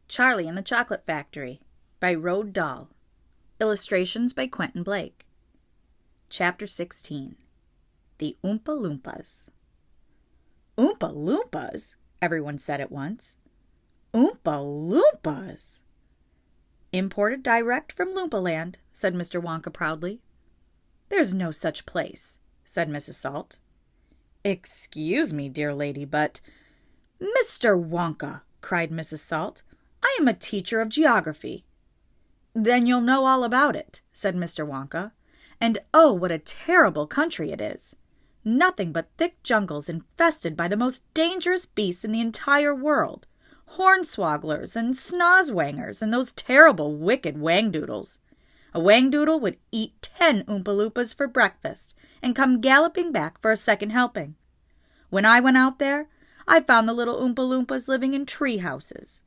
Charlie and the Chocolate Factory by Roald Dahl. Illustrations by Quentin Blake. Chapter 16. The Oompa Loompas. Oompa Loompas? Everyone said at once. Oompa Loompas! Imported direct from Loompa Land, said Mr. Wonka proudly. There's no such place, said Mrs. Salt. Excuse me, dear lady, but... Mr. Wonka, cried Mrs. Salt, I am a teacher of geography. Then you'll know all about it, said Mr. Wonka. And oh, what a terrible country it is! Nothing but thick jungles infested by the most dangerous beasts in the entire world. Hornswogglers and snozwangers and those terrible wicked wangdoodles. A wangdoodle would eat 10 Oompa Loompas for breakfast and come galloping back for a second helping. When I went out there, I found the little Oompa Loompas living in tree houses.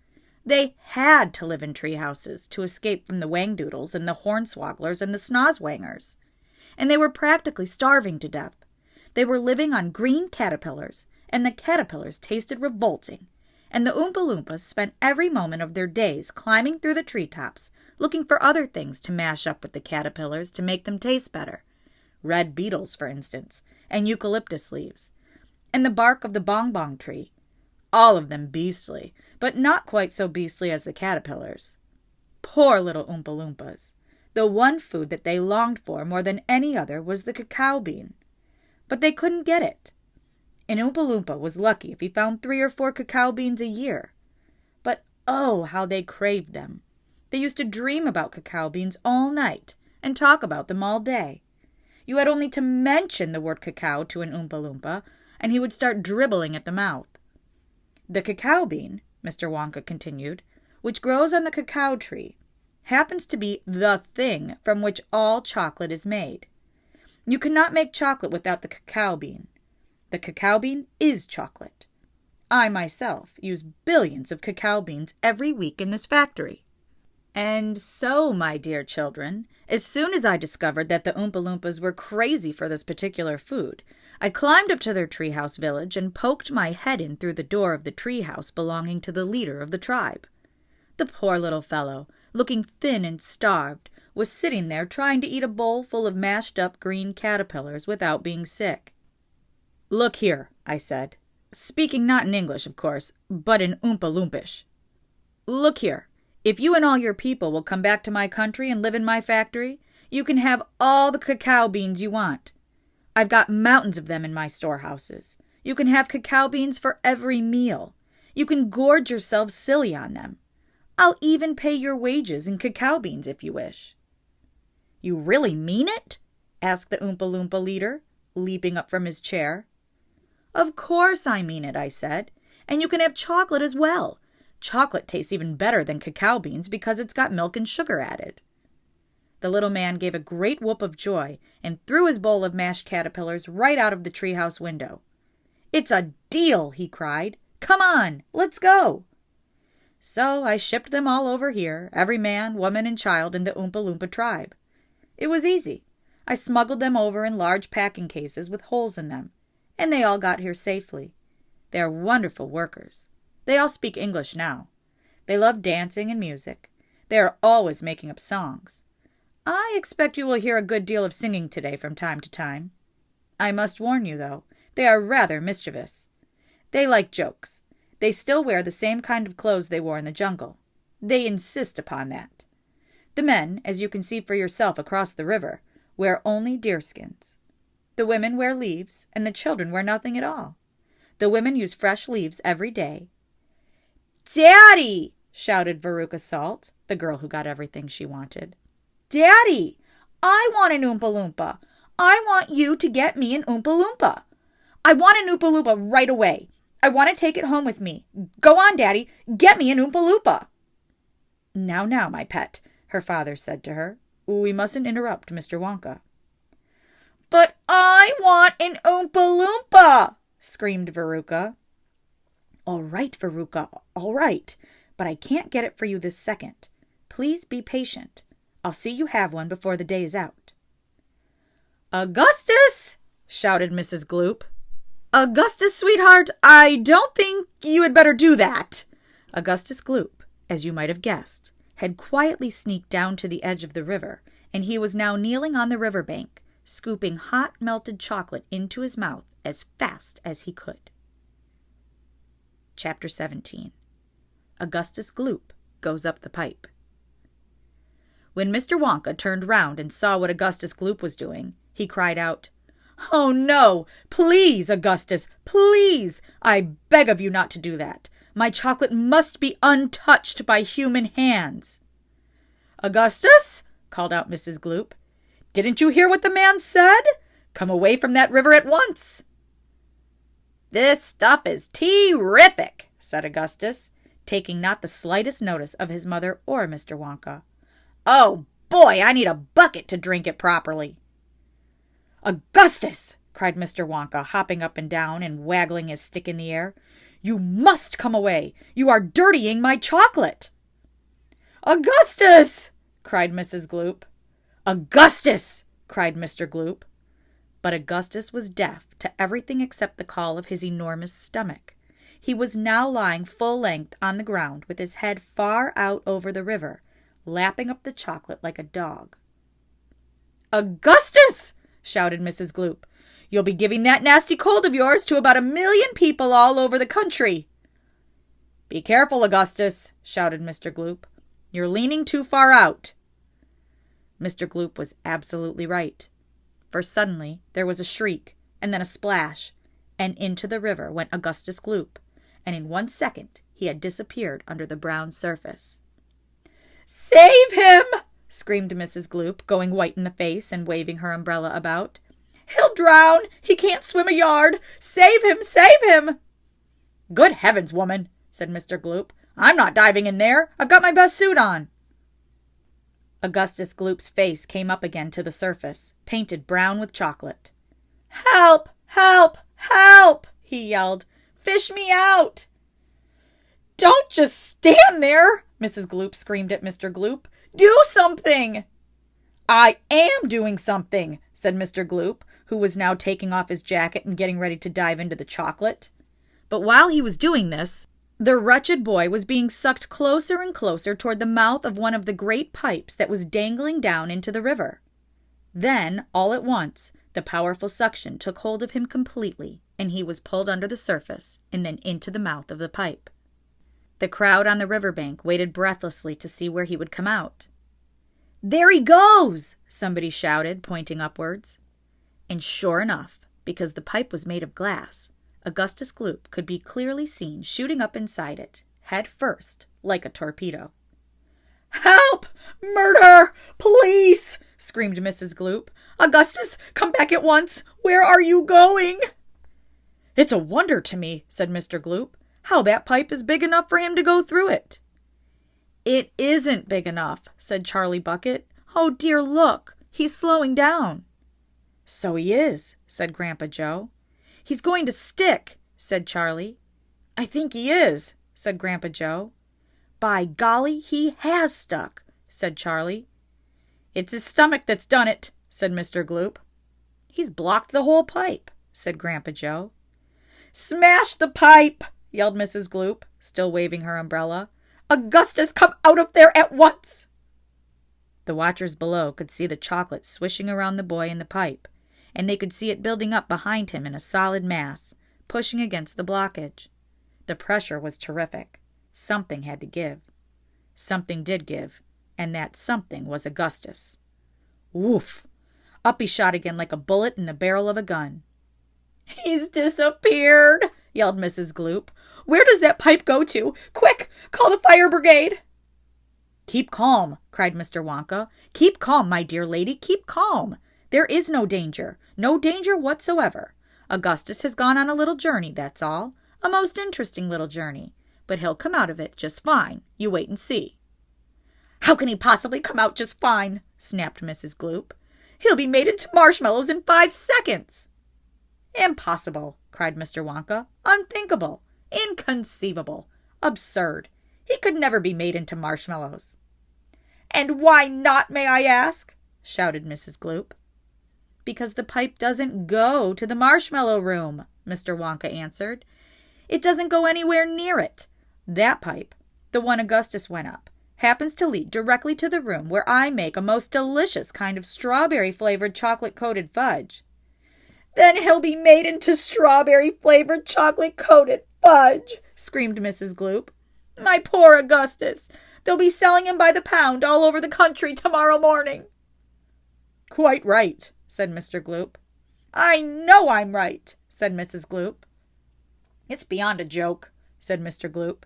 They had to live in tree houses to escape from the wangdoodles and the hornswogglers and the snozwangers. And they were practically starving to death. They were living on green caterpillars, and the caterpillars tasted revolting. And the Oompa Loompas spent every moment of their days climbing through the treetops, looking for other things to mash up with the caterpillars to make them taste better. Red beetles, for instance, and eucalyptus leaves, and the bark of the bong-bong tree. All of them beastly, but not quite so beastly as the caterpillars. Poor little Oompa Loompas! The one food that they longed for more than any other was the cacao bean. But they couldn't get it. An Oompa Loompa was lucky if he found 3 or 4 cacao beans a year. But oh, how they craved them! They used to dream about cacao beans all night and talk about them all day. You had only to mention the word cacao to an Oompa Loompa, and he would start dribbling at the mouth. The cacao bean, Mr. Wonka continued, which grows on the cacao tree, happens to be the thing from which all chocolate is made. You cannot make chocolate without the cacao bean. The cacao bean is chocolate. I myself use billions of cacao beans every week in this factory. And so, my dear children, as soon as I discovered that the Oompa Loompas were crazy for this particular food, I climbed up to their treehouse village and poked my head in through the door of the treehouse belonging to the leader of the tribe. The poor little fellow, looking thin and starved, was sitting there trying to eat a bowl full of mashed-up green caterpillars without being sick. "Look here," I said, speaking not in English, of course, but in Oompa Loompish. "Look here. If you and all your people will come back to my country and live in my factory, you can have all the cacao beans you want. I've got mountains of them in my storehouses. You can have cacao beans for every meal. You can gorge yourselves silly on them. I'll even pay your wages in cacao beans if you wish." "You really mean it?" asked the Oompa Loompa leader, leaping up from his chair. "Of course I mean it," I said. "And you can have chocolate as well. Chocolate tastes even better than cacao beans because it's got milk and sugar added." The little man gave a great whoop of joy and threw his bowl of mashed caterpillars right out of the treehouse window. "It's a deal!" he cried. "Come on, let's go!" So I shipped them all over here, every man, woman, and child in the Oompa Loompa tribe. It was easy. I smuggled them over in large packing cases with holes in them, and they all got here safely. They are wonderful workers. They all speak English now. They love dancing and music. They are always making up songs. I expect you will hear a good deal of singing today from time to time. I must warn you, though, they are rather mischievous. They like jokes. They still wear the same kind of clothes they wore in the jungle. They insist upon that. The men, as you can see for yourself across the river, wear only deerskins. The women wear leaves, and the children wear nothing at all. The women use fresh leaves every day. "Daddy!" shouted Veruca Salt, the girl who got everything she wanted. "Daddy! I want an Oompa Loompa! I want you to get me an Oompa Loompa! I want an Oompa Loompa right away! I want to take it home with me! Go on, Daddy! Get me an Oompa Loompa!" Now, my pet," her father said to her. "We mustn't interrupt Mr. Wonka." "But I want an Oompa Loompa!" screamed Veruca. "All right, Veruca, all right, but I can't get it for you this second. Please be patient. I'll see you have one before the day is out." "Augustus!" shouted Mrs. Gloop. "Augustus, sweetheart, I don't think you had better do that." Augustus Gloop, as you might have guessed, had quietly sneaked down to the edge of the river, and he was now kneeling on the river bank, scooping hot melted chocolate into his mouth as fast as he could. Chapter 17. Augustus Gloop Goes Up the Pipe. When Mr. Wonka turned round and saw what Augustus Gloop was doing, he cried out, "Oh, no! Please, Augustus, please! I beg of you not to do that. My chocolate must be untouched by human hands." "Augustus," called out Mrs. Gloop, "didn't you hear what the man said? Come away from that river at once." "This stuff is terrific," said Augustus, taking not the slightest notice of his mother or Mr. Wonka. "Oh, boy, I need a bucket to drink it properly." "Augustus!" cried Mr. Wonka, hopping up and down and waggling his stick in the air. "You must come away. You are dirtying my chocolate." "Augustus!" cried Mrs. Gloop. "Augustus!" cried Mr. Gloop. But Augustus was deaf to everything except the call of his enormous stomach. He was now lying full length on the ground with his head far out over the river, lapping up the chocolate like a dog. "Augustus!" shouted Mrs. Gloop. "You'll be giving that nasty cold of yours to about 1,000,000 people all over the country." "Be careful, Augustus," shouted Mr. Gloop. "You're leaning too far out." Mr. Gloop was absolutely right, for suddenly there was a shriek, and then a splash, and into the river went Augustus Gloop, and in 1 second he had disappeared under the brown surface. "Save him!" screamed Mrs. Gloop, going white in the face and waving her umbrella about. "He'll drown! He can't swim a yard! Save him! Save him!" "Good heavens, woman!" said Mr. Gloop. "I'm not diving in there. I've got my best suit on." Augustus Gloop's face came up again to the surface, painted brown with chocolate. "Help! Help! Help!" he yelled. "Fish me out!" "Don't just stand there!" Mrs. Gloop screamed at Mr. Gloop. "Do something!" "I am doing something," said Mr. Gloop, who was now taking off his jacket and getting ready to dive into the chocolate. But while he was doing this, the wretched boy was being sucked closer and closer toward the mouth of one of the great pipes that was dangling down into the river. Then, all at once, the powerful suction took hold of him completely, and he was pulled under the surface and then into the mouth of the pipe. The crowd on the riverbank waited breathlessly to see where he would come out. "There he goes!" somebody shouted, pointing upwards. And sure enough, because the pipe was made of glass, Augustus Gloop could be clearly seen shooting up inside it, head first, like a torpedo. "Help! Murder! Police!" screamed Mrs. Gloop. "Augustus, come back at once! Where are you going?" "It's a wonder to me," said Mr. Gloop, "how that pipe is big enough for him to go through it." "It isn't big enough," said Charlie Bucket. "Oh dear, look! He's slowing down." "So he is," said Grandpa Joe. "He's going to stick," said Charlie. "I think he is," said Grandpa Joe. "By golly, he has stuck," said Charlie. "It's his stomach that's done it," said Mr. Gloop. "He's blocked the whole pipe," said Grandpa Joe. "Smash the pipe!" yelled Mrs. Gloop, still waving her umbrella. "Augustus, come out of there at once!" The watchers below could see the chocolate swishing around the boy in the pipe, and they could see it building up behind him in a solid mass, pushing against the blockage. The pressure was terrific. Something had to give. Something did give, and that something was Augustus. Woof! Up he shot again like a bullet in the barrel of a gun. "He's disappeared!" yelled Mrs. Gloop. "Where does that pipe go to? Quick! Call the fire brigade!" "Keep calm!" cried Mr. Wonka. "Keep calm, my dear lady, keep calm! There is no danger whatsoever. Augustus has gone on a little journey, that's all. A most interesting little journey. But he'll come out of it just fine. You wait and see." "How can he possibly come out just fine?" snapped Mrs. Gloop. "He'll be made into marshmallows in 5 seconds." "Impossible!" cried Mr. Wonka. "Unthinkable! Inconceivable! Absurd! He could never be made into marshmallows." "And why not, may I ask?" shouted Mrs. Gloop. "Because the pipe doesn't go to the marshmallow room," Mr. Wonka answered. "It doesn't go anywhere near it. That pipe, The one Augustus went up happens to lead directly to the room where I make a most delicious kind of strawberry-flavored chocolate-coated fudge." "Then he'll be made into strawberry-flavored chocolate-coated fudge," screamed Mrs. Gloop. "My poor Augustus! They'll be selling him by the pound all over the country tomorrow morning." "Quite right," said Mr. Gloop. "I know I'm right," said Mrs. Gloop. "It's beyond a joke," said Mr. Gloop.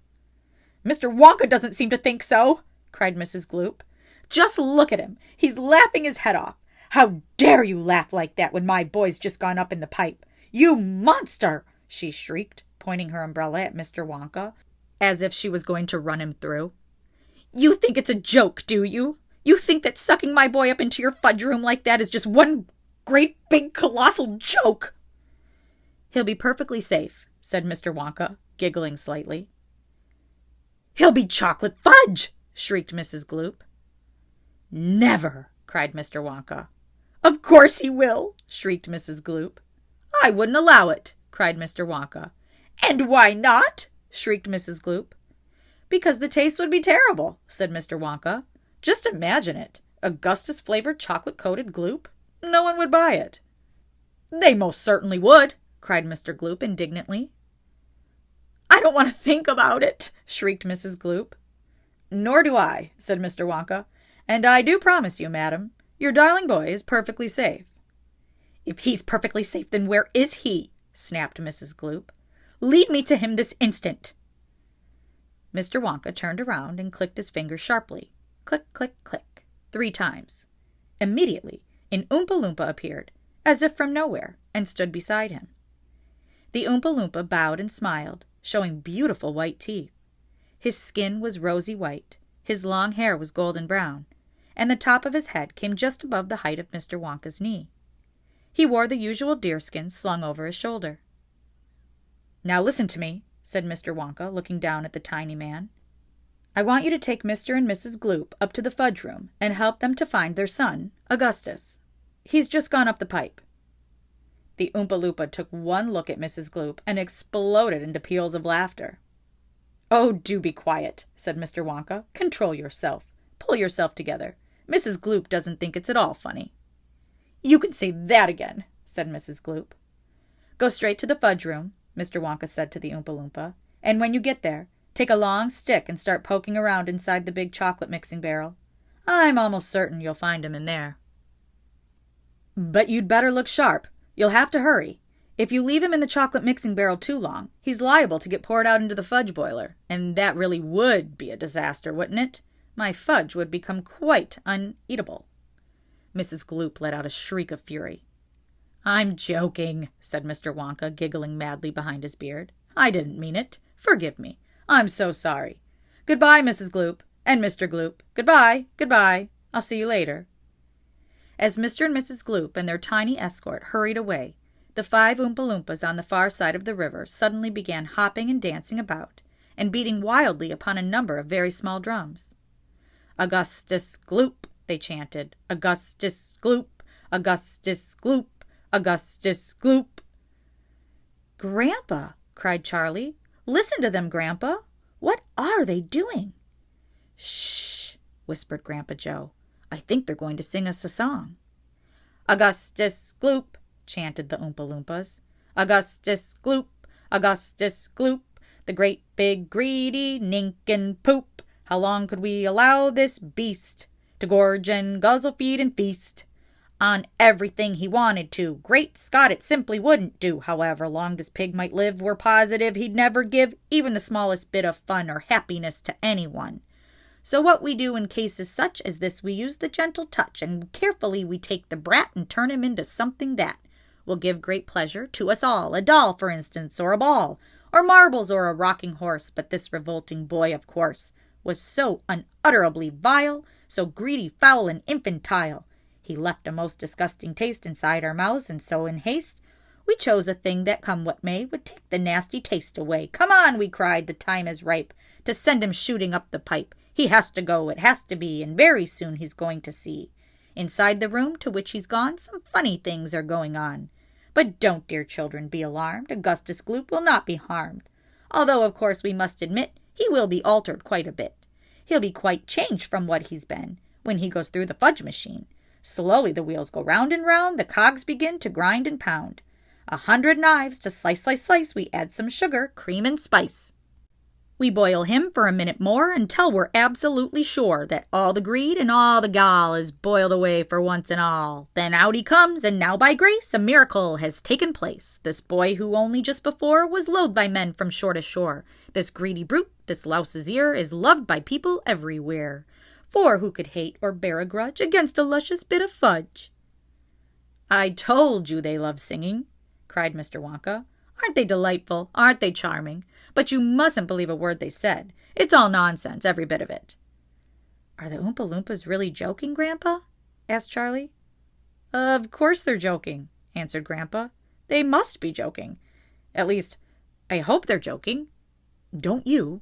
"Mr. Wonka doesn't seem to think so," cried Mrs. Gloop. "Just look at him. He's laughing his head off. How dare you laugh like that when my boy's just gone up in the pipe? You monster!" she shrieked, pointing her umbrella at Mr. Wonka, as if she was going to run him through. "You think it's a joke, do you? You think that sucking my boy up into your fudge room like that is just one great big colossal joke?" "He'll be perfectly safe," said Mr. Wonka, giggling slightly. "He'll be chocolate fudge!" shrieked Mrs. Gloop. "Never!" cried Mr. Wonka. "Of course he will!" shrieked Mrs. Gloop. "I wouldn't allow it!" cried Mr. Wonka. "And why not?" shrieked Mrs. Gloop. "Because the taste would be terrible," said Mr. Wonka. "Just imagine it. Augustus-flavored chocolate-coated Gloop. No one would buy it." "They most certainly would!" cried Mr. Gloop indignantly. "I don't want to think about it!" shrieked Mrs. Gloop. "Nor do I," said Mr. Wonka. "And I do promise you, madam, your darling boy is perfectly safe." "If he's perfectly safe, then where is he?" snapped Mrs. Gloop. "Lead me to him this instant." Mr. Wonka turned around and clicked his fingers sharply. Click, click, click, 3 times. Immediately, an Oompa Loompa appeared, as if from nowhere, and stood beside him. The Oompa Loompa bowed and smiled, showing beautiful white teeth. His skin was rosy white, his long hair was golden brown, and the top of his head came just above the height of Mr. Wonka's knee. He wore the usual deerskin slung over his shoulder. "Now listen to me," said Mr. Wonka, looking down at the tiny man. "I want you to take Mr. and Mrs. Gloop up to the fudge room and help them to find their son, Augustus. He's just gone up the pipe." The Oompa Loompa took one look at Mrs. Gloop and exploded into peals of laughter. "Oh, do be quiet," said Mr. Wonka. "Control yourself. Pull yourself together. Mrs. Gloop doesn't think it's at all funny." "You can say that again," said Mrs. Gloop. "Go straight to the fudge room," Mr. Wonka said to the Oompa Loompa, "and when you get there, take a long stick and start poking around inside the big chocolate mixing barrel. I'm almost certain you'll find him in there. But you'd better look sharp. You'll have to hurry. If you leave him in the chocolate mixing barrel too long, he's liable to get poured out into the fudge boiler, and that really would be a disaster, wouldn't it? My fudge would become quite uneatable." Mrs. Gloop let out a shriek of fury. "I'm joking," said Mr. Wonka, giggling madly behind his beard. "I didn't mean it. Forgive me. I'm so sorry. Goodbye, Mrs. Gloop, and Mr. Gloop. Goodbye, goodbye. I'll see you later." As Mr. and Mrs. Gloop and their tiny escort hurried away, the 5 Oompa Loompas on the far side of the river suddenly began hopping and dancing about, and beating wildly upon a number of very small drums. "Augustus Gloop," they chanted. "Augustus Gloop, Augustus Gloop, Augustus Gloop." "Grandpa," cried Charlie. "Listen to them, Grandpa. What are they doing?" "Shh," whispered Grandpa Joe. "I think they're going to sing us a song." "Augustus Gloop," chanted the Oompa Loompas. "Augustus Gloop, Augustus Gloop, the great big greedy nincompoop. How long could we allow this beast to gorge and guzzle, feed and feast on everything he wanted to? Great Scott, it simply wouldn't do. However long this pig might live, we're positive he'd never give even the smallest bit of fun or happiness to anyone. So what we do in cases such as this, we use the gentle touch, and carefully we take the brat and turn him into something that will give great pleasure to us all. A doll, for instance, or a ball, or marbles, or a rocking horse. But this revolting boy, of course, was so unutterably vile, so greedy, foul, and infantile. He left a most disgusting taste inside our mouths, and so in haste we chose a thing that, come what may, would take the nasty taste away. Come on, we cried, the time is ripe to send him shooting up the pipe. He has to go, it has to be, and very soon he's going to see. Inside the room to which he's gone, some funny things are going on. But don't, dear children, be alarmed. Augustus Gloop will not be harmed, although, of course, we must admit He will be altered quite a bit. He'll be quite changed from what he's been when he goes through the fudge machine. Slowly the wheels go round and round, the cogs begin to grind and pound. 100 knives to slice, slice, slice, we add some sugar, cream, and spice. We boil him for a minute more until we're absolutely sure that all the greed and all the gall is boiled away for once and all. Then out he comes, and now by grace a miracle has taken place. This boy who only just before was loathed by men from shore to shore, this greedy brute, this louse's ear, is loved by people everywhere. For who could hate or bear a grudge against a luscious bit of fudge? I told you they love singing, cried Mr. Wonka. Aren't they delightful? Aren't they charming? But you mustn't believe a word they said. It's all nonsense, every bit of it. Are the Oompa Loompas really joking, Grandpa? Asked Charlie. Of course they're joking, answered Grandpa. They must be joking. At least, I hope they're joking. Don't you?